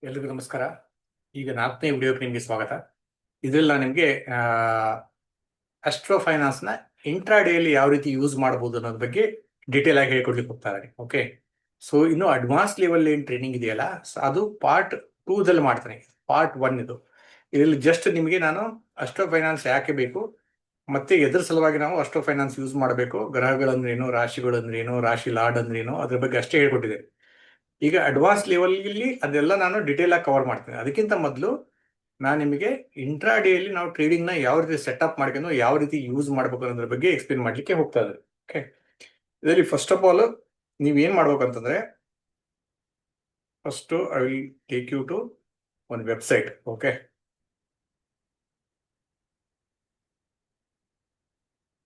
ಎಲ್ರಿಗೂ ನಮಸ್ಕಾರ. ಈಗ 4ನೇ ವಿಡಿಯೋಕ್ಕೆ ನಿಮಗೆ ಸ್ವಾಗತ. ಇದರಲ್ಲಿ ನಾನು ನಿಮಗೆ ಅಸ್ಟ್ರೋ ಫೈನಾನ್ಸ್ನ ಇಂಟ್ರಾಡೇಯಲ್ಲಿ ಯಾವ ರೀತಿ ಯೂಸ್ ಮಾಡ್ಬೋದು ಅನ್ನೋದ್ರ ಬಗ್ಗೆ ಡೀಟೇಲ್ ಆಗಿ ಹೇಳ್ಕೊಡ್ಲಿಕ್ಕೆ ಹೋಗ್ತಾ ಇದ್ದೀನಿ. ಓಕೆ, ಸೊ ಇನ್ನು ಅಡ್ವಾನ್ಸ್ ಲೆವೆಲ್ ಏನು ಟ್ರೈನಿಂಗ್ ಇದೆಯಲ್ಲ, ಅದು ಪಾರ್ಟ್ 2ದಲ್ಲಿ ಮಾಡ್ತಾನೆ. ಪಾರ್ಟ್ 1 ಇದು. ಇದರಲ್ಲಿ ಜಸ್ಟ್ ನಿಮಗೆ ನಾನು ಅಸ್ಟ್ರೋ ಫೈನಾನ್ಸ್ ಯಾಕೆ ಬೇಕು ಮತ್ತೆ ಎದ್ರ ಸಲುವಾಗಿ ನಾವು ಅಸ್ಟ್ರೋ ಫೈನಾನ್ಸ್ ಯೂಸ್ ಮಾಡಬೇಕು, ಗ್ರಹಗಳಂದ್ರೇನು, ರಾಶಿಗಳಂದ್ರೇನು, ರಾಶಿ ಲಾರ್ಡ್ ಅಂದ್ರೇನು, ಅದ್ರ ಬಗ್ಗೆ ಅಷ್ಟೇ ಹೇಳ್ಕೊಟ್ಟಿದ್ದೇನೆ. ಈಗ ಅಡ್ವಾನ್ಸ್ ಲೆವೆಲ್ಗೆ ಅದೆಲ್ಲ ನಾನು ಡೀಟೇಲ್ ಆಗಿ ಕವರ್ ಮಾಡ್ತೇನೆ. ಅದಕ್ಕಿಂತ ಮೊದಲು ನಾನು ನಿಮಗೆ ಇಂಟ್ರಾಡೇಯಲ್ಲಿ ನಾವು ಟ್ರೇಡಿಂಗ್ನ ಯಾವ ರೀತಿ ಸೆಟಪ್ ಮಾಡ್ಕೊಂಡು ಯಾವ ರೀತಿ ಯೂಸ್ ಮಾಡಬೇಕು ಅನ್ನೋದ್ರ ಬಗ್ಗೆ ಎಕ್ಸ್ಪ್ಲೇನ್ ಮಾಡಲಿಕ್ಕೆ ಹೋಗ್ತಾ ಇದ್ದಾರೆ. ಓಕೆ, ಇದರಲ್ಲಿ ಫಸ್ಟ್ ಆಫ್ ಆಲ್ ನೀವೇನು ಮಾಡ್ಬೇಕಂತಂದ್ರೆ, first I will take you to ಒಂದು ವೆಬ್ಸೈಟ್. ಓಕೆ,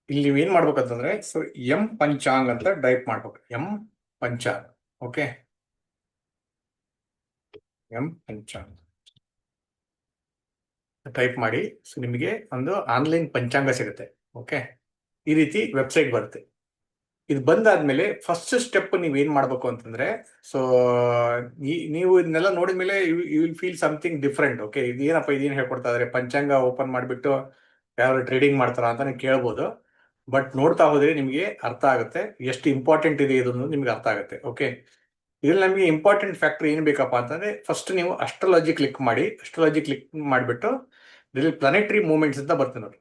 ಇಲ್ಲಿ ನೀವೇನು ಮಾಡ್ಬೇಕಂತಂದ್ರೆ, ಸೊ ಎಂ ಪಂಚಾಂಗ್ ಅಂತ ಟೈಪ್ ಮಾಡ್ಬೇಕು. M Panchang. Okay, M Panchang type ಮಾಡಿ. ಸೊ ನಿಮಗೆ ಒಂದು ಆನ್ಲೈನ್ ಪಂಚಾಂಗ ಸಿಗುತ್ತೆ. ಓಕೆ, ಈ ರೀತಿ ವೆಬ್ಸೈಟ್ ಬರುತ್ತೆ. ಇದು ಬಂದಾದ್ಮೇಲೆ ಫಸ್ಟ್ ಸ್ಟೆಪ್ ನೀವೇನ್ ಮಾಡ್ಬೇಕು ಅಂತಂದ್ರೆ, ಸೊ ನೀವು ಇದನ್ನೆಲ್ಲ ನೋಡಿದ ಮೇಲೆ you will feel something different. Okay, ಇದೇನಪ್ಪ, ಇದೇನು ಹೇಳ್ಕೊಡ್ತಾ ಇದಾರೆ, ಪಂಚಾಂಗ ಓಪನ್ ಮಾಡಿಬಿಟ್ಟು ಯಾರು ಟ್ರೇಡಿಂಗ್ ಮಾಡ್ತಾರ ಅಂತ ನೀವು ಕೇಳ್ಬೋದು. ಬಟ್ ನೋಡ್ತಾ ಹೋದ್ರೆ ನಿಮಗೆ ಅರ್ಥ ಆಗುತ್ತೆ ಎಷ್ಟು ಇಂಪಾರ್ಟೆಂಟ್ ಇದೆ ಇದನ್ನು ನಿಮ್ಗೆ ಅರ್ಥ ಆಗುತ್ತೆ. ಓಕೆ, ಇದ್ರಲ್ಲಿ ನಮಗೆ ಇಂಪಾರ್ಟೆಂಟ್ ಫ್ಯಾಕ್ಟರ್ ಏನು ಬೇಕಪ್ಪ ಅಂತಂದ್ರೆ, ಫಸ್ಟ್ ನೀವು ಅಸ್ಟ್ರಾಲಜಿ ಕ್ಲಿಕ್ ಮಾಡಿ. ಅಸ್ಟ್ರಾಲಜಿ ಕ್ಲಿಕ್ ಮಾಡಿಬಿಟ್ಟು ಇದರಲ್ಲಿ ಪ್ಲಾನೆಟರಿ ಮೂವ್ಮೆಂಟ್ಸ್ ಅಂತ ಬರ್ತದೆ ನೋಡಿ.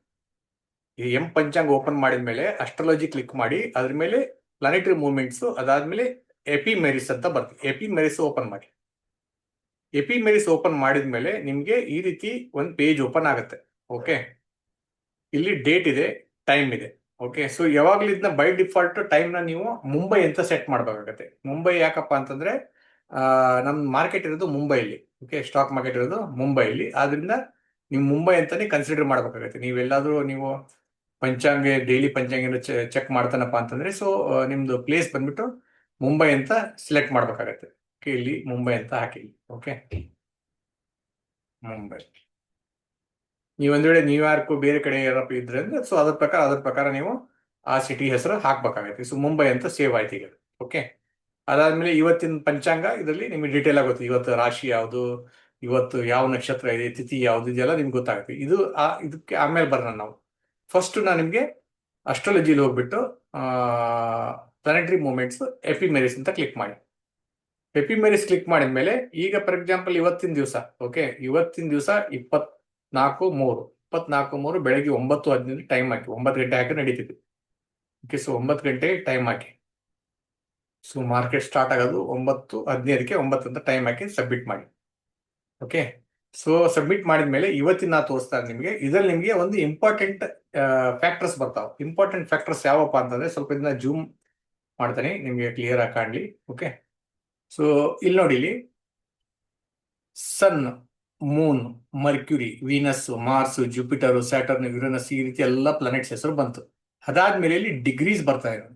ಈ ಎಂ ಪಂಚಾಂಗ್ ಓಪನ್ ಮಾಡಿದ ಮೇಲೆ ಅಸ್ಟ್ರಾಲಜಿ ಕ್ಲಿಕ್ ಮಾಡಿ, ಅದ್ರ ಮೇಲೆ ಪ್ಲಾನೆಟರಿ ಮೂವ್ಮೆಂಟ್ಸ್, ಅದಾದ್ಮೇಲೆ ಎಪಿಮೆರಿಸ್ ಅಂತ ಬರ್ತದೆ. ಎಪಿಮೆರಿಸ್ ಓಪನ್ ಮಾಡಿ. ಎಪಿಮೆರಿಸ್ ಓಪನ್ ಮಾಡಿದ ಮೇಲೆ ನಿಮ್ಗೆ ಈ ರೀತಿ ಒಂದು ಪೇಜ್ ಓಪನ್ ಆಗುತ್ತೆ. ಓಕೆ, ಇಲ್ಲಿ ಡೇಟ್ ಇದೆ, ಟೈಮ್ ಇದೆ. ಓಕೆ, ಸೊ ಯಾವಾಗಲೂ ಇದನ್ನ ಬೈ ಡಿಫಾಲ್ಟ್ ಟೈಮ್ನ ನೀವು ಮುಂಬೈ ಅಂತ ಸೆಟ್ ಮಾಡಬೇಕಾಗತ್ತೆ. ಮುಂಬೈ ಯಾಕಪ್ಪ ಅಂತಂದ್ರೆ, ನಮ್ಮ ಮಾರ್ಕೆಟ್ ಇರೋದು ಮುಂಬೈಲಿ. ಓಕೆ, ಸ್ಟಾಕ್ ಮಾರ್ಕೆಟ್ ಇರೋದು ಮುಂಬೈಲಿ. ಆದ್ರಿಂದ ನೀವು ಮುಂಬೈ ಅಂತಾನೆ ಕನ್ಸಿಡರ್ ಮಾಡ್ಬೇಕಾಗತ್ತೆ. ನೀವೆಲ್ಲಾದ್ರೂ ನೀವು ಪಂಚಾಂಗ ಡೈಲಿ ಪಂಚಾಂಗ ಚೆಕ್ ಮಾಡ್ತಾನಪ್ಪ ಅಂತಂದ್ರೆ, ಸೊ ನಿಮ್ದು ಪ್ಲೇಸ್ ಬಂದ್ಬಿಟ್ಟು ಮುಂಬೈ ಅಂತ ಸೆಲೆಕ್ಟ್ ಮಾಡ್ಬೇಕಾಗತ್ತೆ. ಓಕೆ, ಇಲ್ಲಿ ಮುಂಬೈ ಅಂತ ಹಾಕಿ. ಓಕೆ, ಮುಂಬೈ. ನೀವು ಒಂದ್ ವೇಳೆ ನ್ಯೂಯಾರ್ಕ್ ಬೇರೆ ಕಡೆ ಏನಪ್ಪ ಇದ್ರೆ ಅಂದ್ರೆ, ಸೊ ಅದ್ರ ಪ್ರಕಾರ ನೀವು ಆ ಸಿಟಿ ಹೆಸರು ಹಾಕ್ಬೇಕಾಗತ್ತೆ. ಸೊ ಮುಂಬೈ ಅಂತ ಸೇವ್ ಆಯ್ತು ಈಗ. ಓಕೆ, ಅದಾದ್ಮೇಲೆ ಇವತ್ತಿನ ಪಂಚಾಂಗ ಇದರಲ್ಲಿ ನಿಮ್ಗೆ ಡೀಟೇಲ್ ಆಗುತ್ತೆ. ಇವತ್ತು ರಾಶಿ ಯಾವುದು, ಇವತ್ತು ಯಾವ ನಕ್ಷತ್ರ ಇದೆ, ತಿಥಿ ಯಾವ್ದು, ಇದೆಲ್ಲ ನಿಮ್ಗೆ ಗೊತ್ತಾಗುತ್ತೆ. ಇದಕ್ಕೆ ಆಮೇಲೆ ಬರೋಣ ನಾವು. ಫಸ್ಟ್ ನಾನು ನಿಮ್ಗೆ ಅಸ್ಟ್ರಾಲಜಿಲಿ ಹೋಗ್ಬಿಟ್ಟು ಪ್ಲಾನೆಟರಿ ಮೂವ್ಮೆಂಟ್ಸ್ ಎಪಿಮೆರಿಸ್ ಅಂತ ಕ್ಲಿಕ್ ಮಾಡಿ. ಎಪಿಮೆರಿಸ್ ಕ್ಲಿಕ್ ಮಾಡಿದ್ಮೇಲೆ ಈಗ ಫಾರ್ ಎಕ್ಸಾಂಪಲ್ ಇವತ್ತಿನ ದಿವಸ. ಓಕೆ, ಇವತ್ತಿನ ದಿವಸ 24/3 ಬೆಳಗ್ಗೆ 9:15 ಟೈಮ್ ಹಾಕಿ. 9 ಗಂಟೆ ಹಾಕಿ ನಡೀತಿದೆ. ಓಕೆ, ಸೊ 9 ಗಂಟೆ ಟೈಮ್ ಹಾಕಿ. ಸೊ ಮಾರ್ಕೆಟ್ ಸ್ಟಾರ್ಟ್ ಆಗೋದು 9:15ಕ್ಕೆ. 9 ಅಂತ ಟೈಮ್ ಹಾಕಿ ಸಬ್ಮಿಟ್ ಮಾಡಿ. ಓಕೆ, ಸೊ ಸಬ್ಮಿಟ್ ಮಾಡಿದ್ಮೇಲೆ ಇವತ್ತಿನ ತೋರಿಸ್ತಾರೆ ನಿಮಗೆ. ಇದರಲ್ಲಿ ನಿಮಗೆ ಒಂದು ಇಂಪಾರ್ಟೆಂಟ್ ಫ್ಯಾಕ್ಟರ್ಸ್ ಬರ್ತಾವೆ. ಇಂಪಾರ್ಟೆಂಟ್ ಫ್ಯಾಕ್ಟರ್ಸ್ ಯಾವಪ್ಪ ಅಂತಂದ್ರೆ, ಸ್ವಲ್ಪ ಇದನ್ನ ಜೂಮ್ ಮಾಡ್ತಾನೆ ನಿಮಗೆ ಕ್ಲಿಯರ್ ಆಗಿ ಕಾಣಲಿ. ಓಕೆ, ಸೊ ಇಲ್ಲಿ ನೋಡಿ, ಇಲ್ಲಿ Sun, Moon, Mercury, Venus, Mars, Jupiter, Saturn, Uranus, ಈ ರೀತಿ ಎಲ್ಲ ಪ್ಲಾನೆಟ್ಸ್ ಹೆಸರು ಬಂತು. ಅದಾದ್ಮೇಲೆ ಇಲ್ಲಿ ಡಿಗ್ರೀಸ್ ಬರ್ತಾ ಇದೆ.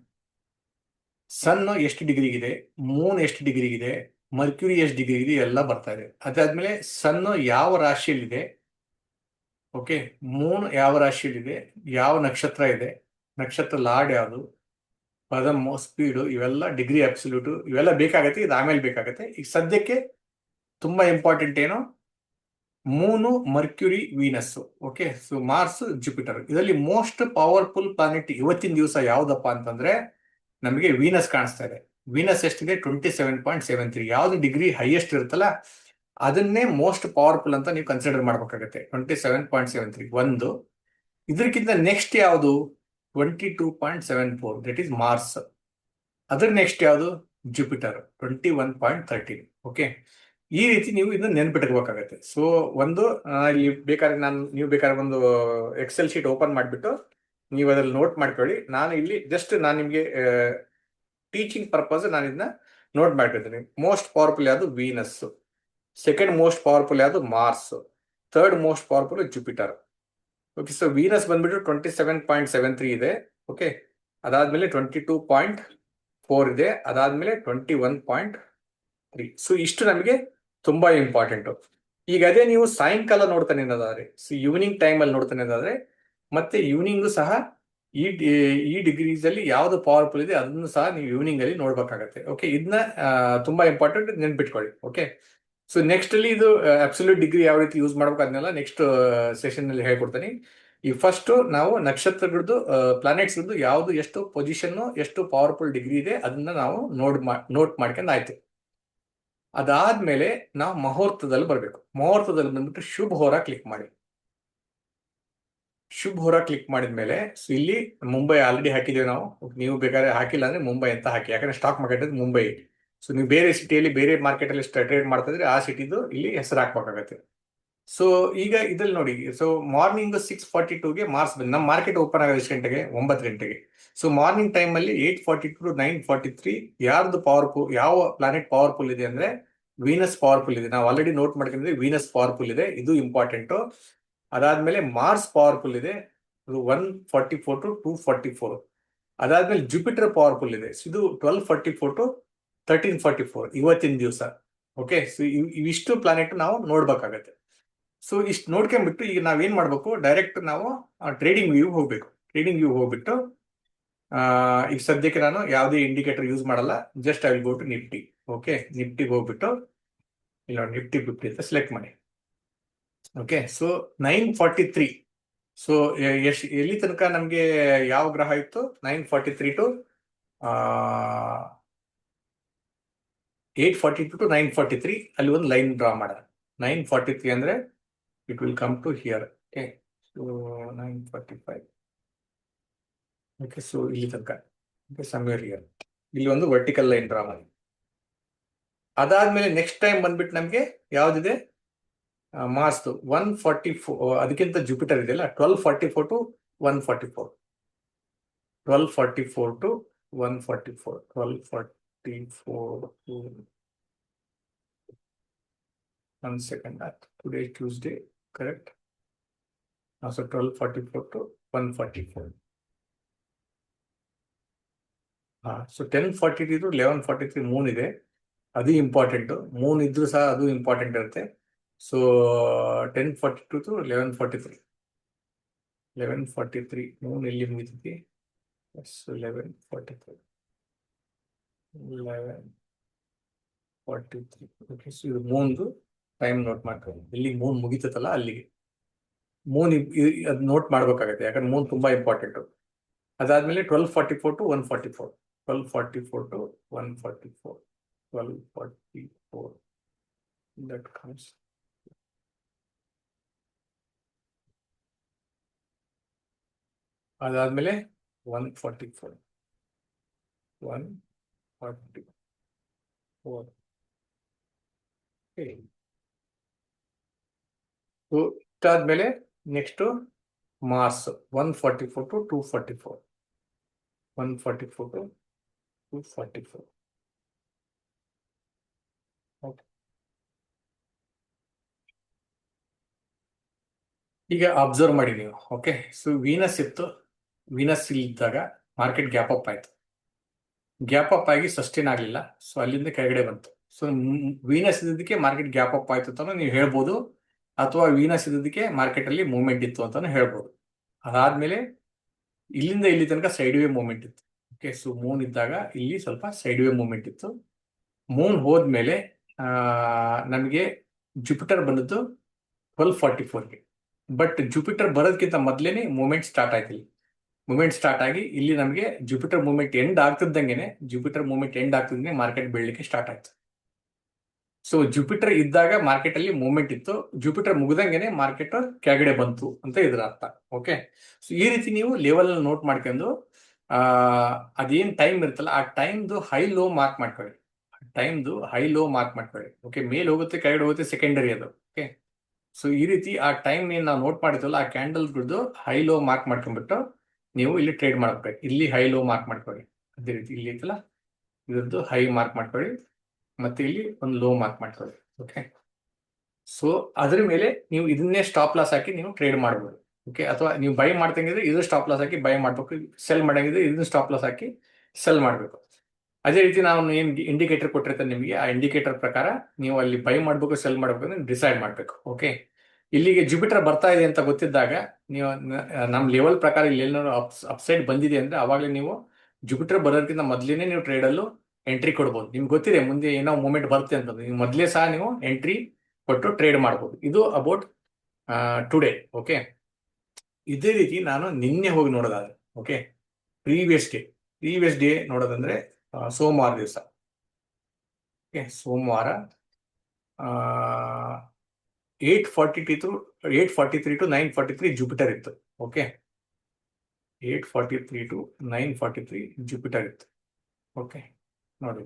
ಸನ್ ಎಷ್ಟು ಡಿಗ್ರಿಗಿದೆ, ಮೂನ್ ಎಷ್ಟು ಡಿಗ್ರಿಗಿದೆ, ಮರ್ಕ್ಯುರಿ ಎಷ್ಟು ಡಿಗ್ರಿ ಇದೆ, ಎಲ್ಲ ಬರ್ತಾ ಇದೆ. ಅದಾದ್ಮೇಲೆ ಸನ್ ಯಾವ ರಾಶಿಯಲ್ಲಿದೆ, ಓಕೆ, ಮೂನ್ ಯಾವ ರಾಶಿಯಲ್ಲಿದೆ, ಯಾವ ನಕ್ಷತ್ರ ಇದೆ, ನಕ್ಷತ್ರ ಲಾರ್ಡ್ ಯಾವುದು, ಪದಮ್, ಸ್ಪೀಡು, ಇವೆಲ್ಲ ಡಿಗ್ರಿ ಅಬ್ಸಲ್ಯೂಟ್, ಇವೆಲ್ಲ ಬೇಕಾಗತ್ತೆ. ಇದು ಆಮೇಲೆ ಬೇಕಾಗತ್ತೆ. ಈಗ ಸದ್ಯಕ್ಕೆ ತುಂಬಾ ಇಂಪಾರ್ಟೆಂಟ್ ಏನು, Moon, Mercury, Venus. Okay, so Mars, Jupiter. ಇದರಲ್ಲಿ ಮೋಸ್ಟ್ ಪವರ್ಫುಲ್ ಪ್ಲಾನೆಟ್ ಇವತ್ತಿನ ದಿವಸ ಯಾವ್ದಪ್ಪ ಅಂತಂದ್ರೆ ನಮಗೆ ವೀನಸ್ ಕಾಣಿಸ್ತಾ ಇದೆ. ವೀನಸ್ ಎಷ್ಟಿದೆ, 27.73. ಯಾವ್ದು ಡಿಗ್ರಿ ಹೈಯೆಸ್ಟ್ ಇರುತ್ತಲ್ಲ ಅದನ್ನೇ ಮೋಸ್ಟ್ ಪವರ್ಫುಲ್ ಅಂತ ನೀವು ಕನ್ಸಿಡರ್ ಮಾಡ್ಬೇಕಾಗತ್ತೆ. 27.73 ಒಂದು. ಇದಕ್ಕಿಂತ ನೆಕ್ಸ್ಟ್ ಯಾವುದು, 22.74, ದಟ್ ಈಸ್ ಮಾರ್ಸ್. ಅದ್ರ ನೆಕ್ಸ್ಟ್ ಯಾವುದು, ಜುಪಿಟರ್, 21.13. ಓಕೆ, ಈ ರೀತಿ ನೀವು ಇದನ್ನ ನೆನ್ಪಿಟ್ಕೋಬೇಕಾಗತ್ತೆ. ಸೊ ಒಂದು ಇಲ್ಲಿ ಬೇಕಾದ್ರೆ ನೀವು ಬೇಕಾದ್ರೆ ಒಂದು ಎಕ್ಸೆಲ್ ಶೀಟ್ ಓಪನ್ ಮಾಡಿಬಿಟ್ಟು ನೀವು ಅದ್ರಲ್ಲಿ ನೋಟ್ ಮಾಡ್ಕೊಳ್ಳಿ. ನಾನು ಇಲ್ಲಿ ಜಸ್ಟ್ ನಾನು ನಿಮಗೆ ಟೀಚಿಂಗ್ ಪರ್ಪಸ್ ನಾನು ಇದನ್ನ ನೋಟ್ ಮಾಡ್ಕೊಳ್ತೀನಿ. ಮೋಸ್ಟ್ ಪವರ್ಫುಲ್ ಯಾವುದು, ವೀನಸ್. ಸೆಕೆಂಡ್ ಮೋಸ್ಟ್ ಪವರ್ಫುಲ್ ಯಾವುದು, Mars. Third most powerful Jupiter. Okay, so Venus ಬಂದ್ಬಿಟ್ಟು 27.73 ಇದೆ. ಓಕೆ, ಅದಾದ್ಮೇಲೆ 22.4 ಇದೆ. ಅದಾದ್ಮೇಲೆ 21.3. ಸೊ ಇಷ್ಟು ನಮಗೆ ತುಂಬಾ ಇಂಪಾರ್ಟೆಂಟ್. ಈಗ ಅದೇ ನೀವು ಸಾಯಂಕಾಲ ನೋಡ್ತಾನೆ ಅನ್ನೋದಾದ್ರೆ, ಸೊ ಈವ್ನಿಂಗ್ ಟೈಮ್ ಅಲ್ಲಿ ನೋಡ್ತಾನೆ ಅನ್ನೋದಾದ್ರೆ, ಮತ್ತೆ ಈವ್ನಿಂಗು ಸಹ ಈ ಡಿಗ್ರೀಸ್ ಅಲ್ಲಿ ಯಾವ್ದು ಪವರ್ಫುಲ್ ಇದೆ ಅದನ್ನು ಸಹ ನೀವು ಈವ್ನಿಂಗ್ ಅಲ್ಲಿ ನೋಡ್ಬೇಕಾಗತ್ತೆ. ಓಕೆ, ಇದನ್ನ ತುಂಬಾ ಇಂಪಾರ್ಟೆಂಟ್, ನೆನ್ಪಿಟ್ಕೊಳ್ಳಿ. ಓಕೆ, ಸೊ ನೆಕ್ಸ್ಟ್ ಅಲ್ಲಿ ಇದು ಅಬ್ಸಲ್ಯೂಟ್ ಡಿಗ್ರಿ ಯಾವ ರೀತಿ ಯೂಸ್ ಮಾಡ್ಬೇಕು ಅದನ್ನೆಲ್ಲ ನೆಕ್ಸ್ಟ್ ಸೆಷನ್ ನಲ್ಲಿ ಹೇಳ್ಕೊಡ್ತೀನಿ. ಈ ಫಸ್ಟ್ ನಾವು ನಕ್ಷತ್ರಗಳದ್ದು ಪ್ಲಾನೆಟ್ಸ್ ಯಾವ್ದು ಎಷ್ಟು ಪೊಸಿಷನ್ ಎಷ್ಟು ಪವರ್ಫುಲ್ ಡಿಗ್ರಿ ಇದೆ ಅದನ್ನ ನಾವು ನೋಟ್ ಮಾಡ್ಕೊಂಡು ಆಯ್ತು. ಅದಾದ್ಮೇಲೆ ನಾವು ಮುಹೂರ್ತದಲ್ಲಿ ಬರಬೇಕು. ಮುಹೂರ್ತದಲ್ಲಿ ಬಂದ್ಬಿಟ್ಟು ಶುಭ ಹೋರ ಕ್ಲಿಕ್ ಮಾಡಿ. ಶುಭ ಹೋರ ಕ್ಲಿಕ್ ಮಾಡಿದ್ಮೇಲೆ ಇಲ್ಲಿ ಮುಂಬೈ ಆಲ್ರೆಡಿ ಹಾಕಿದ್ದೇವೆ ನಾವು. ನೀವು ಬೇಕಾದ್ರೆ ಹಾಕಿಲ್ಲ ಅಂದ್ರೆ ಮುಂಬೈ ಅಂತ ಹಾಕಿ, ಯಾಕಂದ್ರೆ ಸ್ಟಾಕ್ ಮಾರ್ಕೆಟ್ ಮುಂಬೈ. ಸೊ ನೀವು ಬೇರೆ ಸಿಟಿಯಲ್ಲಿ ಬೇರೆ ಮಾರ್ಕೆಟ್ ಅಲ್ಲಿ ಟ್ರೇಡ್ ಮಾಡ್ತಾ ಇದ್ರೆ ಆ ಸಿಟಿದು ಇಲ್ಲಿ ಹೆಸರು ಹಾಕ್ಬೇಕಾಗತ್ತೆ. ಸೊ ಈಗ ಇದ್ರಲ್ಲಿ ನೋಡಿ, ಸೊ ಮಾರ್ನಿಂಗ್ 6:42ಗೆ ಮಾರ್ಸ್ ಬಂದು ನಮ್ಮ ಮಾರ್ಕೆಟ್ ಓಪನ್ ಆಗೋದು ಎಷ್ಟು ಗಂಟೆಗೆ? 9 ಗಂಟೆಗೆ. ಸೊ ಮಾರ್ನಿಂಗ್ ಟೈಮ್ ಅಲ್ಲಿ 8:42 to 9:43 ಯಾರ್ದು ಪವರ್ಫುಲ್, ಯಾವ ಪ್ಲಾನೆಟ್ ಪವರ್ಫುಲ್ ಇದೆ ಅಂದ್ರೆ ವೀನಸ್ ಪವರ್ಫುಲ್ ಇದೆ. ನಾವು ಆಲ್ರೆಡಿ ನೋಟ್ ಮಾಡ್ಕೊಂಡಿದ್ವಿ ವೀನಸ್ ಪವರ್ಫುಲ್ ಇದೆ, ಇದು ಇಂಪಾರ್ಟೆಂಟ್. ಅದಾದ್ಮೇಲೆ ಮಾರ್ಸ್ ಪವರ್ಫುಲ್ ಇದೆ, 144 to 244. ಅದಾದ್ಮೇಲೆ ಜುಪಿಟರ್ ಪವರ್ಫುಲ್ ಇದೆ, ಇದು 1244 to 1344 ಇವತ್ತಿನ ದಿವಸ. ಓಕೆ, ಸೊ ಇವಿಷ್ಟು ಪ್ಲಾನೆಟ್ ನಾವು ನೋಡ್ಬೇಕಾಗತ್ತೆ. ಸೊ ಇಷ್ಟು ನೋಡ್ಕೊಂಡ್ಬಿಟ್ಟು ಈಗ ನಾವೇನ್ ಮಾಡ್ಬೇಕು, ಡೈರೆಕ್ಟ್ ನಾವು ಟ್ರೇಡಿಂಗ್ ವ್ಯೂ ಹೋಗ್ಬೇಕು. ಟ್ರೇಡಿಂಗ್ ವ್ಯೂ ಹೋಗ್ಬಿಟ್ಟು ಈಗ ಸದ್ಯಕ್ಕೆ ನಾನು ಯಾವುದೇ ಇಂಡಿಕೇಟರ್ ಯೂಸ್ ಮಾಡಲ್ಲ, just I will go to Nifty. Okay, ನಿಫ್ಟಿಗೆ ಹೋಗ್ಬಿಟ್ಟು ಇಲ್ಲ ನಿಫ್ಟಿ 50 ಅಂತ ಸೆಲೆಕ್ಟ್ ಮಾಡಿ. Okay, so 9:43. ಸೊ ಎಲ್ಲಿ ತನಕ ನಮ್ಗೆ ಯಾವ ಗ್ರಹ ಇತ್ತು? 9:43 to 8:42 to 9:43 ಅಲ್ಲಿ ಒಂದು ಲೈನ್ ಡ್ರಾ ಮಾಡೋಣ. 9:43 ಅಂದ್ರೆ it will come to here. Okay, so 9:45. Okay, so ಇಲ್ಲಿ ತನಕ. Okay, somewhere here. ಇಲ್ಲಿ ಒಂದು ವರ್ಟಿಕಲ್ ಲೈನ್ ಡ್ರಾ ಮಾಡಿ. ಅದಾದ್ಮೇಲೆ ನೆಕ್ಸ್ಟ್ ಟೈಮ್ ಬಂದ್ಬಿಟ್ಟು ನಮ್ಗೆ ಯಾವ್ದಿದೆ? ಮಾರ್ಸ್ 144, ಅದಕ್ಕಿಂತ ಜುಪಿಟರ್ ಇದೆಯಲ್ಲ 1244 to 144. 1244 to 144. 1244 to 1 second. Today Tuesday, correct? So 1244 to 144. So 10:43 to 11:43 Moon ಇದೆ, ಅದು ಇಂಪಾರ್ಟೆಂಟ್. ಮೂನ್ ಇದ್ರೂ ಸಹ ಅದು ಇಂಪಾರ್ಟೆಂಟ್ ಇರುತ್ತೆ. So 10:42 to 11:43. 11:43 ಮೂನ್ ಎಲ್ಲಿ ಮುಗಿತೈತಿ? 11:43. 11:43. ಓಕೆ, ಸೊ ಇದು ಮೂನ್ದು ಟೈಮ್ ನೋಟ್ ಮಾಡ್ಕೊಳ್ಳಿ. ಇಲ್ಲಿ ಮೂನ್ ಮುಗಿತೈತಲ್ಲ ಅಲ್ಲಿಗೆ ಮೂನ್ ಅದು ನೋಟ್ ಮಾಡ್ಬೇಕಾಗತ್ತೆ, ಯಾಕಂದ್ರೆ ಮೂನ್ ತುಂಬಾ ಇಂಪಾರ್ಟೆಂಟ್. ಅದಾದ್ಮೇಲೆ 12:44 to 144. 12:44 to 144. 12:44 that comes. ಅದಾದ್ಮೇಲೆ 144. 144. ಸೊ ಇಷ್ಟಾದ್ಮೇಲೆ next Mars 144 to 244. 144 to 244. Okay, ಈಗ ಅಬ್ಸರ್ವ್ ಮಾಡಿ ನೀವು. ಓಕೆ, ಸೊ ವೀನಸ್ ಇತ್ತು, ವೀನಸ್ ಇದ್ದಾಗ ಮಾರ್ಕೆಟ್ ಗ್ಯಾಪ್ ಅಪ್ ಆಯ್ತು. ಗ್ಯಾಪ್ ಅಪ್ ಆಗಿ ಸಸ್ಟೈನ್ ಆಗಲಿಲ್ಲ, ಸೊ ಅಲ್ಲಿಂದ ಕೆಳಗಡೆ ಬಂತು. ಸೊ ವೀನಸ್ ಇದ್ದದಕ್ಕೆ ಮಾರ್ಕೆಟ್ ಗ್ಯಾಪ್ ಅಪ್ ಆಯ್ತು ಅಂತ ನೀವು ಹೇಳ್ಬೋದು, ಅಥವಾ ವೀನಸ್ ಇದ್ದದಕ್ಕೆ ಮಾರ್ಕೆಟ್ ಅಲ್ಲಿ ಮೂವ್ಮೆಂಟ್ ಇತ್ತು ಅಂತಾನು ಹೇಳ್ಬೋದು. ಅದಾದ್ಮೇಲೆ ಇಲ್ಲಿಂದ ಇಲ್ಲಿ ತನಕ ಸೈಡ್ ವೇ ಮೂವ್ಮೆಂಟ್ ಇತ್ತು. ಓಕೆ, ಸೊ ಮೂನ್ ಇದ್ದಾಗ ಇಲ್ಲಿ ಸ್ವಲ್ಪ ಸೈಡ್ ವೇ ಮೂವ್ಮೆಂಟ್ ಇತ್ತು. ಮೂನ್ ಹೋದ್ಮೇಲೆ ನಮಗೆ ಜುಪಿಟರ್ ಬಂದದ್ದು 12:44ಗೆ. ಬಟ್ ಜುಪಿಟರ್ ಬರೋದಕ್ಕಿಂತ ಮೊದಲೇನೆ ಮೂವ್ಮೆಂಟ್ ಸ್ಟಾರ್ಟ್ ಆಯ್ತು. ಇಲ್ಲಿ ಮೂವ್ಮೆಂಟ್ ಸ್ಟಾರ್ಟ್ ಆಗಿ ಇಲ್ಲಿ ನಮಗೆ ಜುಪಿಟರ್ ಮೂವ್ಮೆಂಟ್ ಎಂಡ್ ಆಗ್ತಿದ್ದಂಗೆನೆ ಮಾರ್ಕೆಟ್ ಬೀಳಲಿಕ್ಕೆ ಸ್ಟಾರ್ಟ್ ಆಯ್ತು. ಸೊ ಜುಪಿಟರ್ ಇದ್ದಾಗ ಮಾರ್ಕೆಟ್ ಅಲ್ಲಿ ಮೂವ್ಮೆಂಟ್ ಇತ್ತು, ಜುಪಿಟರ್ ಮುಗ್ದಂಗೆನೆ ಮಾರ್ಕೆಟ್ ಕೆಳಗಡೆ ಬಂತು ಅಂತ ಇದ್ರ ಅರ್ಥ. ಓಕೆ, ಸೊ ಈ ರೀತಿ ನೀವು ಲೆವೆಲ್ ನೋಟ್ ಮಾಡ್ಕೊಂಡು ಅದೇನ್ ಟೈಮ್ ಇರುತ್ತಲ್ಲ ಆ ಟೈಮ್ದು ಹೈ ಲೋ ಮಾರ್ಕ್ ಮಾಡ್ಕೊಳ್ಳಿ. ಓಕೆ, ಮೇಲ್ ಹೋಗುತ್ತೆ ಕೆಳಗಡೆ ಹೋಗುತ್ತೆ ಸೆಕೆಂಡರಿ ಅದು. ಓಕೆ, ಸೊ ಈ ರೀತಿ ಆ ಟೈಮ್ ಏನ್ ನಾವು ನೋಟ್ ಮಾಡಿದ್ವಲ್ಲ ಆ ಕ್ಯಾಂಡಲ್ಗಳದ್ದು ಹೈ ಲೋ ಮಾರ್ಕ್ ಮಾಡ್ಕೊಂಡ್ಬಿಟ್ಟು ನೀವು ಇಲ್ಲಿ ಟ್ರೇಡ್ ಮಾಡ್ಬೇಕು. ಇಲ್ಲಿ ಹೈ ಲೋ ಮಾರ್ಕ್ ಮಾಡ್ಕೊಳ್ಳಿ, ಅದೇ ರೀತಿ ಇಲ್ಲಿ ಐತಲ್ಲ ಇದ್ರದ್ದು ಹೈ ಮಾರ್ಕ್ ಮಾಡ್ಕೊಳ್ಳಿ, ಮತ್ತೆ ಇಲ್ಲಿ ಒಂದು ಲೋ ಮಾರ್ಕ್ ಮಾಡ್ಕೊಳ್ಳಿ. ಓಕೆ, ಸೊ ಅದ್ರ ಮೇಲೆ ನೀವು ಇದನ್ನೇ ಸ್ಟಾಪ್ ಲಾಸ್ ಹಾಕಿ ನೀವು ಟ್ರೇಡ್ ಮಾಡ್ಬೋದು. ಓಕೆ, ಅಥವಾ ನೀವು ಬೈ ಮಾಡ್ತಂಗಿದ್ರೆ ಇದು ಸ್ಟಾಪ್ ಲಾಸ್ ಹಾಕಿ ಬೈ ಮಾಡ್ಬೇಕು, ಸೆಲ್ ಮಾಡಂಗಿದ್ರೆ ಇದನ್ನ ಸ್ಟಾಪ್ ಲಾಸ್ ಹಾಕಿ ಸೆಲ್ ಮಾಡಬೇಕು. ಅದೇ ರೀತಿ ನಾವು ಏನ್ ಇಂಡಿಕೇಟರ್ ಕೊಟ್ಟಿರ್ತಾರೆ ನಿಮಗೆ, ಆ ಇಂಡಿಕೇಟರ್ ಪ್ರಕಾರ ನೀವು ಅಲ್ಲಿ ಬೈ ಮಾಡ್ಬೇಕು ಸೆಲ್ ಮಾಡ್ಬೇಕು ಅಂತ ಡಿಸೈಡ್ ಮಾಡ್ಬೇಕು. ಓಕೆ, ಇಲ್ಲಿಗೆ ಜುಪಿಟರ್ ಬರ್ತಾ ಇದೆ ಅಂತ ಗೊತ್ತಿದ್ದಾಗ ನೀವು ನಮ್ಮ ಲೆವೆಲ್ ಪ್ರಕಾರ ಇಲ್ಲಿ ಏನಾದ್ರು ಅಪ್ಸೈಡ್ ಬಂದಿದೆ ಅಂದ್ರೆ ಅವಾಗಲೇ ನೀವು ಜುಪಿಟರ್ ಬರೋದಕ್ಕಿಂತ ಮೊದಲೇನೆ ನೀವು ಟ್ರೇಡಲ್ಲೂ ಎಂಟ್ರಿ ಕೊಡ್ಬೋದು. ನಿಮ್ಗೆ ಗೊತ್ತಿದೆ ಮುಂದೆ ಏನೋ ಮೂಮೆಂಟ್ ಬರುತ್ತೆ ಅಂತ, ನೀವು ಮೊದಲೇ ಸಹ ನೀವು ಎಂಟ್ರಿ ಕೊಟ್ಟು ಟ್ರೇಡ್ ಮಾಡ್ಬೋದು. ಇದು ಅಬೌಟ್ ಟುಡೇ. ಓಕೆ, ಇದೇ ರೀತಿ ನಾನು ನಿನ್ನೆ ಹೋಗಿ ನೋಡೋದಾದ್ರೆ, ಓಕೆ, ಪ್ರೀವಿಯಸ್ ಡೇ ನೋಡೋದಂದ್ರೆ ಸೋಮವಾರ ದಿವಸ. ಓಕೆ, ಸೋಮವಾರ 8:43 ಟು 9:43 ಜುಪಿಟರ್ ಇತ್ತು. ಓಕೆ, 8:43 ಟು 9:43 ಜುಪಿಟರ್ ಇತ್ತು. ಓಕೆ, ನೋಡಿ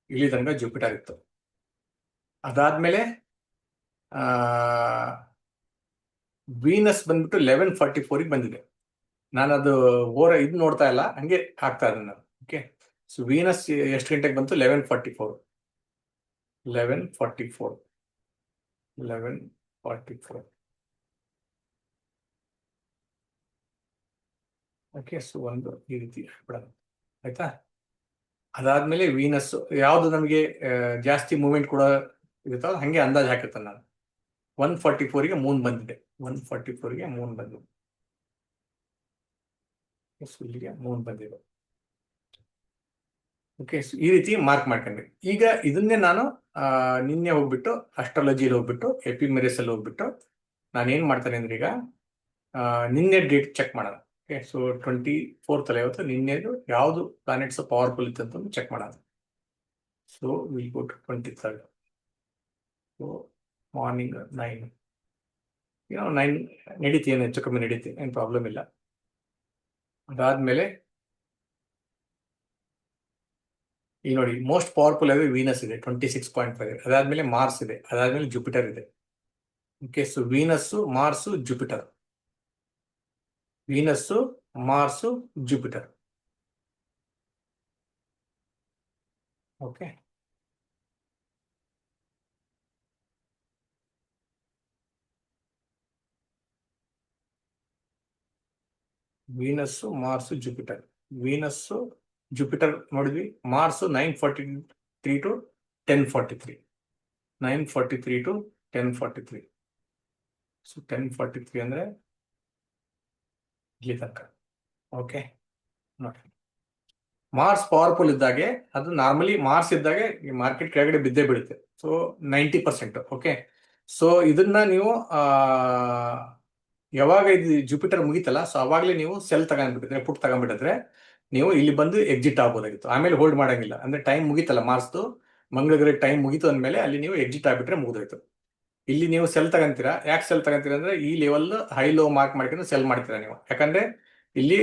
ಇಲ್ಲಿ ತನಕ ಜುಪಿಟರ್ ಇತ್ತು. ಅದಾದ್ಮೇಲೆ ವೀನಸ್ ಬಂದ್ಬಿಟ್ಟು 11:44 ಬಂದಿದೆ. ನಾನು ಅದು ಇದು ನೋಡ್ತಾ ಇಲ್ಲ, ಹಂಗೆ ಹಾಕ್ತಾ ಇದ್ದೀನಿ ನಾನು. ಓಕೆ, ಸೊ ವೀನಸ್ ಎಷ್ಟು ಗಂಟೆಗೆ ಬಂತು? 11:44. 11:44. ಓಕೆ, ಸೊ ಒಂದು ಈ ರೀತಿ ಬಿಡೋಣ, ಆಯ್ತಾ? ಅದಾದ್ಮೇಲೆ ವೀನಸ್ ಯಾವ್ದು ನಮಗೆ ಜಾಸ್ತಿ ಮೂವ್ಮೆಂಟ್ ಕೂಡ ಇರುತ್ತಲ್ಲ, ಹಂಗೆ ಅಂದಾಜು ಹಾಕಿರ್ತಾನೆ ನಾನು. 144ಗೆ ಮೂನ್ ಬಂದಿದೆ. 144ಗೆ ಮೂನ್ ಬಂದಿದೆ. ಇಲ್ಲಿಗೆ ಮೂನ್ ಬಂದಿದೆ. ಓಕೆ, ಈ ರೀತಿ ಮಾರ್ಕ್ ಮಾಡ್ಕೊಂಡ್ರಿ. ಈಗ ಇದನ್ನೇ ನಾನು ನಿನ್ನೆ ಹೋಗ್ಬಿಟ್ಟು ಅಸ್ಟ್ರಾಲಜಿಲಿ ಹೋಗ್ಬಿಟ್ಟು ಎಪಿಮೆರಿಸ್ ಅಲ್ಲಿ ಹೋಗ್ಬಿಟ್ಟು ನಾನು ಏನ್ ಮಾಡ್ತೇನೆ ಅಂದ್ರೆ, ಈಗ ನಿನ್ನೆ ಡೇಟ್ ಚೆಕ್ ಮಾಡೋಣ. ಓಕೆ, ಸೊ 24th ಇವತ್ತು ನಿನ್ನೆದು ಯಾವುದು ಪ್ಲಾನೆಟ್ಸ್ ಪವರ್ಫುಲ್ ಇತ್ತು ಅಂತ ಚೆಕ್ ಮಾಡೋಣ. So will go to 23rd. So morning 9 ನಡೀತಿ, ಏನು ಹೆಚ್ಚು ಕಮ್ಮಿ ನಡೀತಿ, ಏನು ಪ್ರಾಬ್ಲಮ್ ಇಲ್ಲ. ಅದಾದ್ಮೇಲೆ ಈಗ ನೋಡಿ, ಮೋಸ್ಟ್ ಪವರ್ಫುಲ್ ಆಗಿ ವೀನಸ್ ಇದೆ 26.5. ಅದಾದ್ಮೇಲೆ ಮಾರ್ಸ್ ಇದೆ, ಅದಾದ್ಮೇಲೆ ಜುಪಿಟರ್ ಇದೆ. Okay, so Venus, Mars, Jupiter. Venus, Mars, Jupiter. Okay, Venus, Mars, Jupiter. Venus, Jupiter ನೋಡಿದ್ವಿ. Mars 9:43 to 10:43. 9:43 ಟು 10:43. ಸೊ 10:43 ಅಂದ್ರೆ ಇಲ್ಲಿ ತನಕ. ಓಕೆ, ನೋಡಿ, ಮಾರ್ಸ್ ಪವರ್ಫುಲ್ ಇದ್ದಾಗೆ, ಅದು ನಾರ್ಮಲಿ ಮಾರ್ಸ್ ಇದ್ದಾಗೆ ಈ ಮಾರ್ಕೆಟ್ ಕೆಳಗಡೆ ಬಿದ್ದೇ ಬೀಳುತ್ತೆ. ಸೊ 90%. ಓಕೆ, ಸೊ ಇದನ್ನ ನೀವು ಯಾವಾಗ ಇದು ಜುಪಿಟರ್ ಮುಗಿತಲ್ಲ, ಸೊ ಅವಾಗಲೇ ನೀವು ಸೆಲ್ ತಗೊಂಡ್ಬಿಟ್ಟಿದ್ರೆ, ಪುಟ್ ತಗೊಂಡ್ಬಿಟ್ಟಿದ್ರೆ ನೀವು ಇಲ್ಲಿ ಬಂದು ಎಕ್ಸಿಟ್ ಆಗ್ಬೋದಾಗಿತ್ತು. ಆಮೇಲೆ ಹೋಲ್ಡ್ ಮಾಡಂಗಿಲ್ಲ, ಅಂದ್ರೆ ಟೈಮ್ ಮುಗಿತಲ್ಲ ಮಾರ್ಸ್ದು, ಮಂಗಳಗ್ರಹ ಟೈಮ್ ಮುಗಿತು ಅಂದಮೇಲೆ ಅಲ್ಲಿ ನೀವು ಎಕ್ಸಿಟ್ ಆಗ್ಬಿಟ್ರೆ ಮುಗಿದೋಯ್ತು. ಇಲ್ಲಿ ನೀವು ಸೆಲ್ ತಗೊಂತೀರಾ. ಯಾಕೆ ಸೆಲ್ ತಗೊಂತೀರಾ ಅಂದ್ರೆ, ಈ ಲೆವೆಲ್ ಹೈ ಲೋ ಮಾರ್ಕ್ ಮಾಡ್ಕೊಂಡು ಸೆಲ್ ಮಾಡ್ತೀರಾ ನೀವು. ಯಾಕಂದ್ರೆ ಇಲ್ಲಿ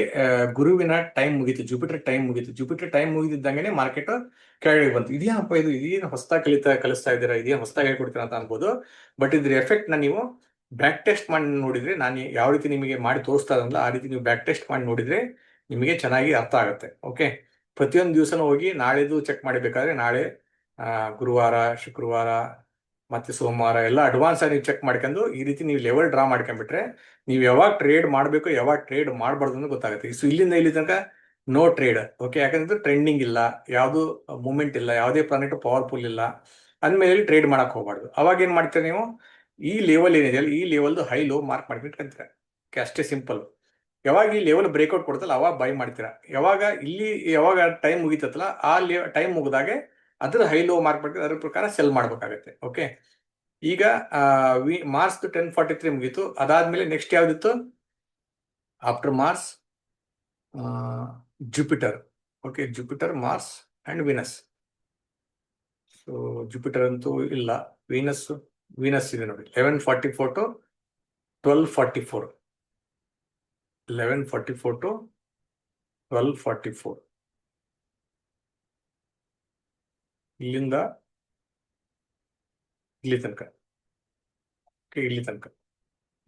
ಗುರುವಿನ ಟೈಮ್ ಮುಗೀತು, ಜುಪಿಟರ್ ಟೈಮ್ ಮುಗೀತು. ಜುಪಿಟರ್ ಟೈಮ್ ಮುಗಿದಿದ್ದಂಗೆ ಮಾರ್ಕೆಟ್ ಕೆಳಗೆ ಬಂತು. ಇದೇನಪ್ಪ ಇದು, ಇದೇನು ಹೊಸದಾಗಿ ಕಲಿಸ್ತಾ ಇದ್ದೀರಾ, ಇದೇನು ಹೊಸದಾಗಿ ಹೇಳ್ಕೊಡ್ತೀರಾ ಅಂತ ಅನ್ಬೋದು. ಬಟ್ ಇದ್ರ ಎಫೆಕ್ಟ್ ನ ನೀವು ಬ್ಯಾಕ್ ಟೆಸ್ಟ್ ಮಾಡಿ ನೋಡಿದ್ರೆ, ನಾನು ಯಾವ ರೀತಿ ನಿಮಗೆ ಮಾಡಿ ತೋರಿಸ್ತಾ ಇರಲ್ಲ ಆ ರೀತಿ ನೀವು ಬ್ಯಾಕ್ ಟೆಸ್ಟ್ ಮಾಡಿ ನೋಡಿದ್ರೆ ನಿಮಗೆ ಚೆನ್ನಾಗಿ ಅರ್ಥ ಆಗುತ್ತೆ. ಓಕೆ, ಪ್ರತಿಯೊಂದು ದಿವಸನೂ ಹೋಗಿ ನಾಳೆದು ಚೆಕ್ ಮಾಡಬೇಕಾದ್ರೆ ನಾಳೆ ಗುರುವಾರ, ಶುಕ್ರವಾರ ಮತ್ತೆ ಸೋಮವಾರ ಎಲ್ಲ ಅಡ್ವಾನ್ಸ್ ಆಗಿ ನೀವು ಚೆಕ್ ಮಾಡ್ಕೊಂಡು ಈ ರೀತಿ ನೀವು ಲೆವೆಲ್ ಡ್ರಾ ಮಾಡ್ಕೊಂಡ್ಬಿಟ್ರೆ ನೀವು ಯಾವಾಗ ಟ್ರೇಡ್ ಮಾಡಬೇಕು, ಯಾವಾಗ ಟ್ರೇಡ್ ಮಾಡಬಾರ್ದು ಅಂತ ಗೊತ್ತಾಗುತ್ತೆ. ಸೊ ಇಲ್ಲಿಂದ ಇಲ್ಲಿ ತನಕ ನೋ ಟ್ರೇಡ್. ಓಕೆ, ಯಾಕಂದ್ರೆ ಟ್ರೆಂಡಿಂಗ್ ಇಲ್ಲ, ಯಾವುದು ಮೂಮೆಂಟ್ ಇಲ್ಲ, ಯಾವುದೇ ಪ್ಲಾನೆಟ್ ಪವರ್ಫುಲ್ ಇಲ್ಲ ಅಂದಮೇಲೆ ಟ್ರೇಡ್ ಮಾಡಕ್ ಹೋಗ್ಬಾರ್ದು. ಅವಾಗ ಏನ್ ಮಾಡ್ತೀರಾ ನೀವು, ಈ ಲೆವೆಲ್ ಏನಿದೆ ಅಲ್ಲ, ಈ ಲೆವೆಲ್ದು ಹೈ ಲೋ ಮಾರ್ಕ್ ಮಾಡ್ಬಿಟ್ಕೊಂತೀರ. ಓಕೆ, ಅಷ್ಟೇ ಸಿಂಪಲ್. ಯಾವಾಗ ಈ ಲೆವೆಲ್ ಬ್ರೇಕ್ಔಟ್ ಕೊಡ್ತಲ್ಲ ಅವಾಗ ಬೈ ಮಾಡ್ತೀರಾ. ಯಾವಾಗ ಟೈಮ್ ಮುಗಿತತ್ತಲ್ಲ ಆ ಟೈಮ್ ಮುಗಿದಾಗೆ ಅದ್ರ ಹೈ ಲೋ ಮಾರ್ಕ್ ಮಾಡ್ತೀರಾ, ಅದ್ರ ಪ್ರಕಾರ ಸೆಲ್ ಮಾಡ್ಬೇಕಾಗತ್ತೆ. ಓಕೆ, ಈಗ ಮಾರ್ಚ್ 10:43 ಮುಗೀತು. ಅದಾದ್ಮೇಲೆ ನೆಕ್ಸ್ಟ್ ಯಾವ್ದಿತ್ತು after Mars? Jupiter. Okay, Jupiter, Mars and Venus. So Jupiter ಅಂತೂ ಇಲ್ಲ, ವೀನಸ್ ಇದೆ ನೋಡಿ. 11:44 ಟು 12:44. 11:44 ಟು 12:44. ಇಲ್ಲಿಂದ ಇಲ್ಲಿ ತನಕ. ಇಲ್ಲಿ ತನಕ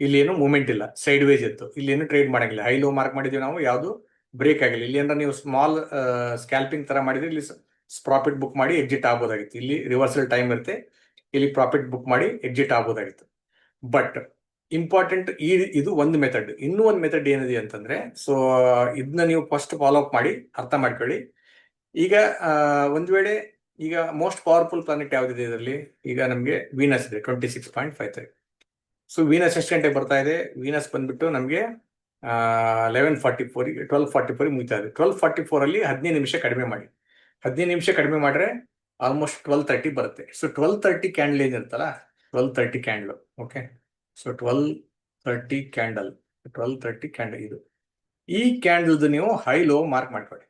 ಇಲ್ಲಿ ಏನು ಮೂವ್ಮೆಂಟ್ ಇಲ್ಲ, ಸೈಡ್ ವೇಜ್ ಇತ್ತು. ಇಲ್ಲಿ ಏನು ಟ್ರೇಡ್ ಮಾಡಂಗಿಲ್ಲ. ಹೈ ಲೋ ಮಾರ್ಕ್ ಮಾಡಿದೀವಿ ನಾವು, ಯಾವುದು ಬ್ರೇಕ್ ಆಗಿಲ್ಲ. ಇಲ್ಲಿ ಅಂದ್ರೆ ನೀವು ಸ್ಮಾಲ್ ಸ್ಕ್ಯಾಲ್ಪಿಂಗ್ ತರ ಮಾಡಿದ್ರೆ ಇಲ್ಲಿ ಪ್ರಾಫಿಟ್ ಬುಕ್ ಮಾಡಿ ಎಕ್ಸಿಟ್ ಆಗ್ಬೋದಾಗಿತ್ತು. ಇಲ್ಲಿ ರಿವರ್ಸಲ್ ಟೈಮ್ ಇರುತ್ತೆ, ಇಲ್ಲಿ ಪ್ರಾಫಿಟ್ ಬುಕ್ ಮಾಡಿ ಎಕ್ಸಿಟ್ ಆಗ್ಬೋದಾಗಿತ್ತು. ಬಟ್ ಇಂಪಾರ್ಟೆಂಟ್ ಇದು ಒಂದು ಮೆಥಡ್. ಇನ್ನೂ ಒಂದು ಮೆಥಡ್ ಏನಿದೆ ಅಂತಂದ್ರೆ, ಸೊ ಇದನ್ನ ನೀವು ಫಸ್ಟ್ ಫಾಲೋ ಅಪ್ ಮಾಡಿ ಅರ್ಥ ಮಾಡ್ಕೊಳ್ಳಿ. ಈಗ ಒಂದ್ ವೇಳೆ ಈಗ ಮೋಸ್ಟ್ ಪವರ್ಫುಲ್ ಪ್ಲಾನೆಟ್ ಯಾವ್ದಿದೆ ಇದರಲ್ಲಿ? ಈಗ ನಮಗೆ ವೀನಸ್ ಇದೆ 26.53. ಸೊ ವೀನಸ್ ಎಷ್ಟು ಗಂಟೆಗೆ ಬರ್ತಾ ಇದೆ? ವೀನಸ್ ಬಂದ್ಬಿಟ್ಟು ನಮಗೆ 11:44 12:44 ಮುಗಿತಾ ಇದೆ. 12:44 ಅಲ್ಲಿ 15 ನಿಮಿಷ ಕಡಿಮೆ ಮಾಡಿ. 15 ನಿಮಿಷ ಕಡಿಮೆ ಮಾಡ್ರೆ ಆಲ್ಮೋಸ್ಟ್ 12:30 ಬರುತ್ತೆ. ಸೊ 12:30 ಕ್ಯಾಂಡಲ್ ಏನಿರುತ್ತಲ್ಲ, 12:30 candle. Okay, so 12:30 candle, 12:30 candle ಇದು. ಈ ಕ್ಯಾಂಡಲ್ದು ನೀವು ಹೈ ಲೋ ಮಾರ್ಕ್ ಮಾಡ್ಕೊಳ್ಳಿ.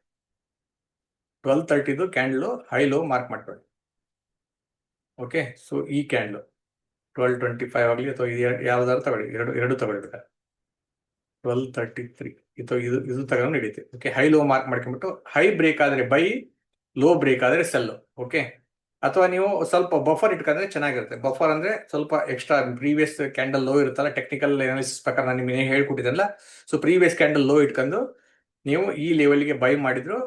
12:30 ಕ್ಯಾಂಡಲ್ ಹೈ ಲೋ ಮಾರ್ಕ್ ಮಾಡ್ಕೊಳ್ಳಿ. ಓಕೆ, ಸೊ ಈ ಕ್ಯಾಂಡಲ್ 12:25 ಆಗಲಿ ಅಥವಾ ಯಾವ್ದಾದ್ರು ತಗೊಳ್ಳಿ, ಎರಡು ತಗೊಳ್ಬೇಕಾದ್ರೆ 12:33 ಇದು ತಗೊಂಡು ನಡೀತೆ. ಓಕೆ, ಹೈ ಲೋ ಮಾರ್ಕ್ ಮಾಡ್ಕೊಂಡ್ಬಿಟ್ಟು ಹೈ ಬ್ರೇಕ್ ಆದ್ರೆ ಬೈ, ಲೋ ಬ್ರೇಕ್ ಆದ್ರೆ ಸೆಲ್. ಓಕೆ, ಅಥವಾ ನೀವು ಸ್ವಲ್ಪ ಬಫರ್ ಇಟ್ಕೊಂಡ್ರೆ ಚೆನ್ನಾಗಿರುತ್ತೆ. ಬಫರ್ ಅಂದ್ರೆ ಸ್ವಲ್ಪ ಎಕ್ಸ್ಟ್ರಾ ಪ್ರೀವಿಯಸ್ ಕ್ಯಾಂಡಲ್ ಲೋ ಇರುತ್ತಲ್ಲ, ಟೆಕ್ನಿಕಲ್ ಅನಾಲಿಸಿಸ್ ಪ್ರಕಾರ ನಾನು ನಿಮಗೆ ಹೇಳ್ಕೊಟ್ಟಿದ್ದಲ್ಲ. ಸೊ ಪ್ರೀವಿಯಸ್ ಕ್ಯಾಂಡಲ್ ಲೋ ಇಟ್ಕೊಂಡು ನೀವು ಈ ಲೆವೆಲ್ಗೆ ಬೈ ಮಾಡಿದ್ರು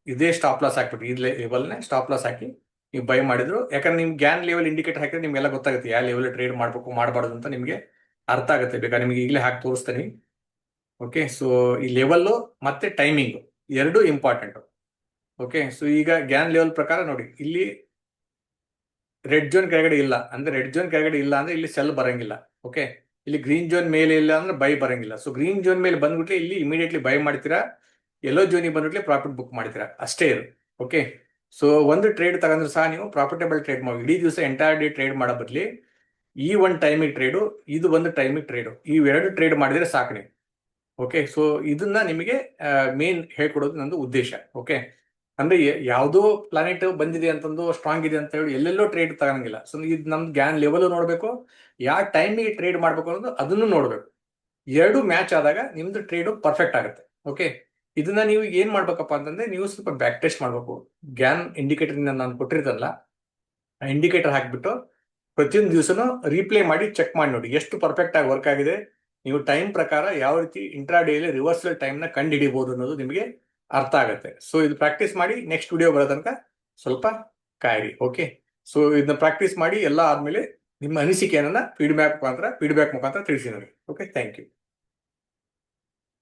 ಇದೇ ಸ್ಟಾಪ್ ಲಾಸ್ ಹಾಕ್ಬಿಟ್ಟು ಈ ಲೆವೆಲ್ನೇ ಸ್ಟಾಪ್ ಲಾಸ್ ಹಾಕಿ ನೀವು ಬೈ ಮಾಡಿದ್ರು. ಯಾಕಂದ್ರೆ ನಿಮ್ಗೆ ಗ್ಯಾನ್ ಲೆವೆಲ್ ಇಂಡಿಕೇಟರ್ ಹಾಕಿದ್ರೆ ನಿಮ್ಗೆಲ್ಲ ಗೊತ್ತಾಗುತ್ತೆ ಯಾವ ಲೆವೆಲ್ ಟ್ರೇಡ್ ಮಾಡ್ಬೇಕು ಮಾಡಬಾರ್ದು ಅಂತ ನಿಮಗೆ ಅರ್ಥ ಆಗುತ್ತೆ. ಬೇಕಾದ್ರೆ ನಿಮಗೆ ಈಗಲೇ ಹಾಕಿ ತೋರಿಸ್ತೀನಿ. ಓಕೆ, ಸೊ ಈ ಲೆವೆಲ್ ಮತ್ತೆ ಟೈಮಿಂಗ್ ಎರಡು ಇಂಪಾರ್ಟೆಂಟ್. ಓಕೆ, ಸೊ ಈಗ ಗ್ಯಾನ್ ಲೆವೆಲ್ ಪ್ರಕಾರ ನೋಡಿ, ಇಲ್ಲಿ ರೆಡ್ ಜೋನ್ ಕೆಳಗಡೆ ಇಲ್ಲ ಅಂದ್ರೆ, ರೆಡ್ ಜೋನ್ ಕೆಳಗಡೆ ಇಲ್ಲ ಅಂದ್ರೆ ಇಲ್ಲಿ ಸೆಲ್ ಬರಂಗಿಲ್ಲ. ಓಕೆ, ಇಲ್ಲಿ ಗ್ರೀನ್ ಜೋನ್ ಮೇಲೆ ಇಲ್ಲ ಅಂದ್ರೆ ಬೈ ಬರಂಗಿಲ್ಲ. ಸೊ ಗ್ರೀನ್ ಜೋನ್ ಮೇಲೆ ಬಂದ್ಬಿಟ್ಲೆ ಇಲ್ಲಿ ಇಮಿಡಿಯೇಟ್ಲಿ ಬೈ ಮಾಡ್ತೀರಾ, ಯೆಲ್ಲೋ ಜೋನಿಗೆ ಬಂದ್ಬಿಟ್ಲೆ ಪ್ರಾಫಿಟ್ ಬುಕ್ ಮಾಡ್ತೀರಾ, ಅಷ್ಟೇ ಇದು. ಓಕೆ, ಸೊ ಒಂದು ಟ್ರೇಡ್ ತಗೊಂಡ್ರು ಸಹ ನೀವು ಪ್ರಾಫಿಟೇಬಲ್ ಟ್ರೇಡ್ ಮಾಡಿ. ಇಡೀ ದಿವಸ ಎಂಟೈರ್ ಡೇ ಟ್ರೇಡ್ ಮಾಡೋ ಬದಲಿ ಈ ಒಂದು ಟೈಮಿಗೆ ಟ್ರೇಡು, ಇದು ಒಂದು ಟೈಮಿಗೆ ಟ್ರೇಡು, ಇವೆರಡು ಟ್ರೇಡ್ ಮಾಡಿದ್ರೆ ಸಾಕು ನೀವು. ಓಕೆ, ಸೊ ಇದನ್ನ ನಿಮಗೆ ಮೇನ್ ಹೇಳ್ಕೊಡೋದು ನಂದು ಉದ್ದೇಶ. ಓಕೆ, ಅಂದ್ರೆ ಯಾವುದೋ ಪ್ಲಾನೆಟ್ ಬಂದಿದೆ ಅಂತಂದು ಸ್ಟ್ರಾಂಗ್ ಇದೆ ಅಂತ ಹೇಳಿ ಎಲ್ಲೆಲ್ಲೋ ಟ್ರೇಡ್ ತಗೊಂಗಿಲ್ಲ. ಸೊ ಇದು ನಮ್ದು ಗ್ಯಾನ್ ಲೆವೆಲ್ ನೋಡಬೇಕು, ಯಾವ ಟೈಮಿಗೆ ಟ್ರೇಡ್ ಮಾಡ್ಬೇಕು ಅನ್ನೋದು ಅದನ್ನು ನೋಡ್ಬೇಕು. ಎರಡು ಮ್ಯಾಚ್ ಆದಾಗ ನಿಮ್ದು ಟ್ರೇಡು ಪರ್ಫೆಕ್ಟ್ ಆಗುತ್ತೆ. ಓಕೆ, ಇದನ್ನ ನೀವು ಏನ್ ಮಾಡ್ಬೇಕಪ್ಪ ಅಂತಂದ್ರೆ, ನೀವು ಸ್ವಲ್ಪ ಬ್ಯಾಕ್ ಟೆಸ್ಟ್ ಮಾಡ್ಬೇಕು. ಗ್ಯಾನ್ ಇಂಡಿಕೇಟರ್ ನಾನು ಕೊಟ್ಟಿರ್ತಲ್ಲ, ಆ ಇಂಡಿಕೇಟರ್ ಹಾಕ್ಬಿಟ್ಟು ಪ್ರತಿಯೊಂದು ದಿವಸನೂ ರೀಪ್ಲೇ ಮಾಡಿ ಚೆಕ್ ಮಾಡಿ ನೋಡಿ ಎಷ್ಟು ಪರ್ಫೆಕ್ಟ್ ಆಗಿ ವರ್ಕ್ ಆಗಿದೆ. ನೀವು ಟೈಮ್ ಪ್ರಕಾರ ಯಾವ ರೀತಿ ಇಂಟ್ರಾಡೇಲಿ ರಿವರ್ಸಲ್ ಟೈಮ್ನ ಕಂಡು ಹಿಡಿಬಹುದು ಅನ್ನೋದು ನಿಮಗೆ ಅರ್ಥ ಆಗುತ್ತೆ. ಸೊ ಇದು ಪ್ರಾಕ್ಟೀಸ್ ಮಾಡಿ ನೆಕ್ಸ್ಟ್ ವಿಡಿಯೋ ಬರೋ ತನಕ ಸ್ವಲ್ಪ ಕಾಯಿರಿ. ಓಕೆ, ಸೊ ಇದನ್ನ ಪ್ರಾಕ್ಟೀಸ್ ಮಾಡಿ ಎಲ್ಲ ಆದ್ಮೇಲೆ ನಿಮ್ಮ ಅನಿಸಿಕೆಯನ್ನ ಫೀಡ್ಬ್ಯಾಕ್ ಮುಖಾಂತರ ತಿಳಿಸಿ ನೋಡಿ. Okay, thank you.